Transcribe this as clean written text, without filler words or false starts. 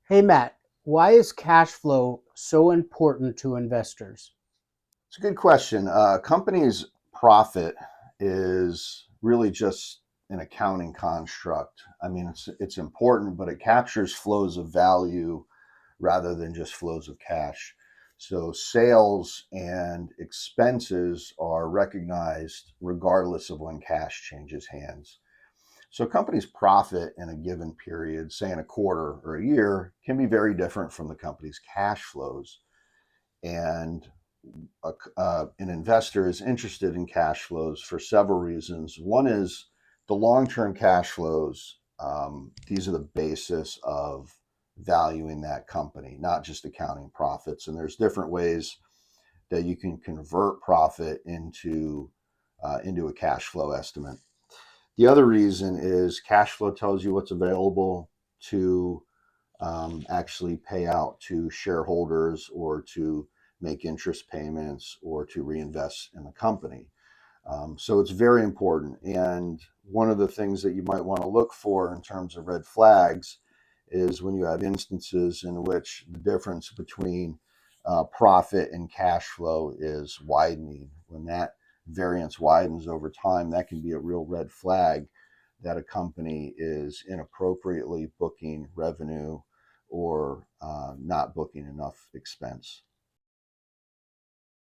Hey Matt, why is cash flow so important to investors? It's a good question. Companies' profit is really just an accounting construct. I mean, it's important, but it captures flows of value rather than just flows of cash. So sales and expenses are recognized regardless of when cash changes hands. So a company's profit in a given period, say in a quarter or a year, can be very different from the company's cash flows. And an investor is interested in cash flows for several reasons. One is the long-term cash flows. These are the basis of valuing that company, not just accounting profits. And there's different ways that you can convert profit into a cash flow estimate. The other reason is cash flow tells you what's available to actually pay out to shareholders or to make interest payments or to reinvest in the company. So it's very important. And one of the things that you might want to look for in terms of red flags is when you have instances in which the difference between profit and cash flow is widening. When that variance widens over time, that can be a real red flag that a company is inappropriately booking revenue or not booking enough expense.